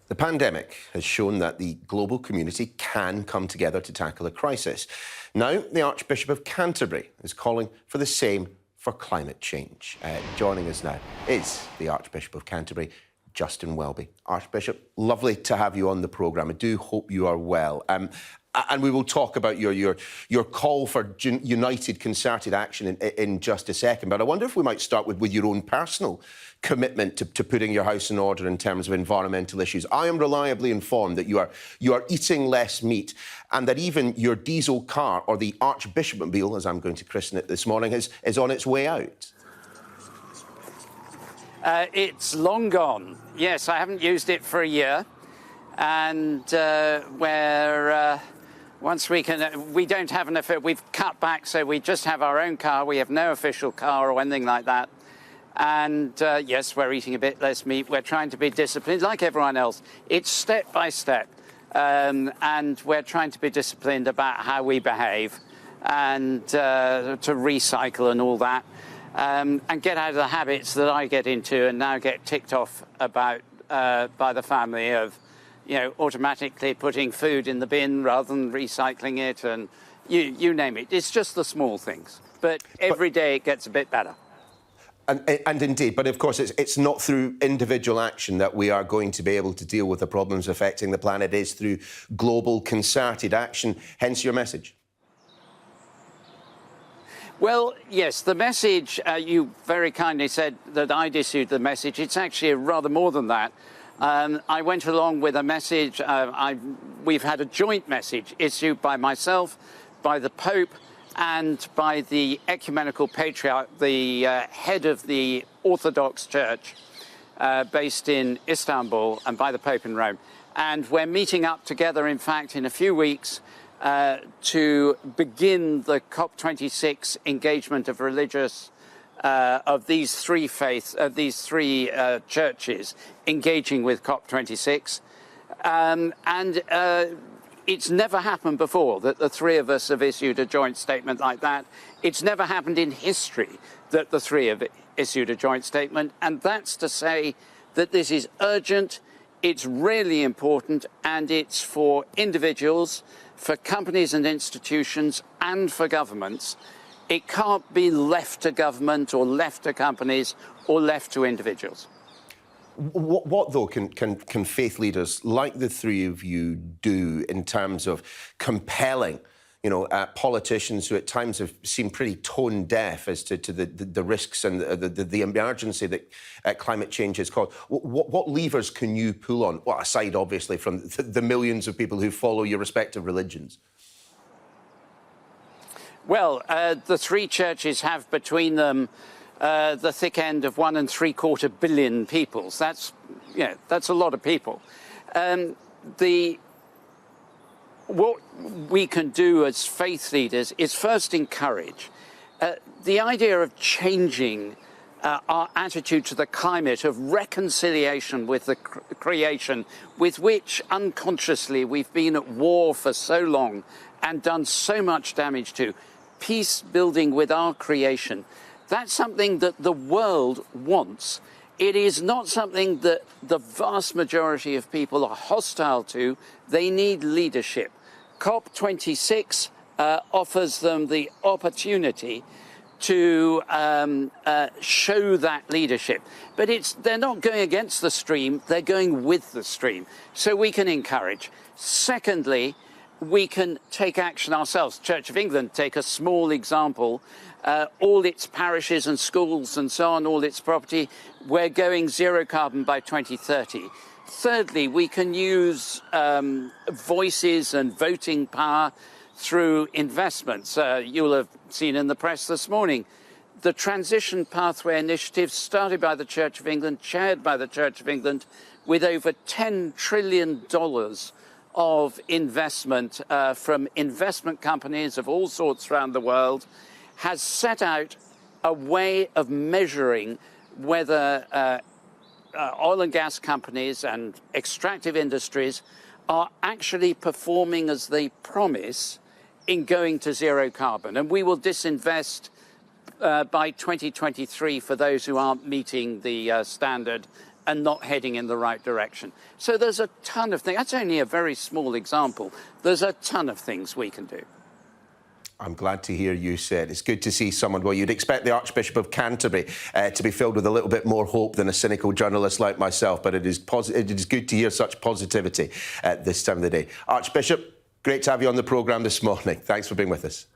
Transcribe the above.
The pandemic has shown that the global community can come together to tackle a crisis. Now, the Archbishop of Canterbury is calling for the same for climate change. Joining us now is the Archbishop of Canterbury, Justin Welby. Archbishop, lovely to have you on the programme. I do hope you are well. And we will talk about your call for united, concerted action in just a second. But I wonder if we might start with your own personal commitment to putting your house in order in terms of environmental issues. I am reliably informed that you are eating less meat, and that even your diesel car, or the Archbishopmobile, as I'm going to christen it this morning, is on its way out. It's long gone. Yes, I haven't used it for a year, and once we don't have an official, we've cut back, so we just have our own car. We have no official car or anything like that. And yes, we're eating a bit less meat. We're trying to be disciplined, like everyone else. It's step by step, and we're trying to be disciplined about how we behave, and to recycle and all that, and get out of the habits that I get into and now get ticked off about by the family of, automatically putting food in the bin rather than recycling it, and you name it. It's just the small things. But every day it gets a bit better. And indeed, but of course it's not through individual action that we are going to be able to deal with the problems affecting the planet. It is through global concerted action, hence your message. Well, yes, the message, you very kindly said that I'd issued the message. It's actually rather more than that. I went along with a message. We've had a joint message issued by myself, by the Pope, and by the Ecumenical Patriarch, the head of the Orthodox Church, based in Istanbul, and by the Pope in Rome. And we're meeting up together, in fact, in a few weeks to begin the COP26 engagement of religious, of these three faiths, of these three churches engaging with COP26. It's never happened before that the three of us have issued a joint statement like that. It's never happened in history that the three have issued a joint statement. And that's to say that this is urgent, it's really important, and it's for individuals, for companies and institutions, and for governments. It can't be left to government or left to companies or left to individuals. What though, can faith leaders like the three of you do in terms of compelling, politicians who at times have seemed pretty tone deaf as to the risks and the emergency that climate change has caused? What levers can you pull on? Well, aside obviously from the millions of people who follow your respective religions. Well, the three churches have between them the thick end of 1.75 billion people. So that's a lot of people. What we can do as faith leaders is first encourage the idea of changing our attitude to the climate, of reconciliation with the creation, with which unconsciously we've been at war for so long and done so much damage to. Peace building with our creation. That's something that the world wants. It is not something that the vast majority of people are hostile to. They need leadership. COP26 offers them the opportunity to show that leadership. But they're not going against the stream, they're going with the stream. So we can encourage. Secondly, we can take action ourselves. Church of England, take a small example. All its parishes and schools and so on, all its property, we're going zero carbon by 2030. Thirdly, we can use voices and voting power through investments. You'll have seen in the press this morning the Transition Pathway Initiative, started by the Church of England, chaired by the Church of England, with over $10 trillion of investment from investment companies of all sorts around the world, has set out a way of measuring whether oil and gas companies and extractive industries are actually performing as they promise in going to zero carbon. And we will disinvest by 2023 for those who aren't meeting the standard and not heading in the right direction. So there's a ton of things. That's only a very small example. There's a ton of things we can do. I'm glad to hear you say it. It's good to see someone, well, you'd expect the Archbishop of Canterbury to be filled with a little bit more hope than a cynical journalist like myself, but it is good to hear such positivity at this time of the day. Archbishop, great to have you on the programme this morning. Thanks for being with us.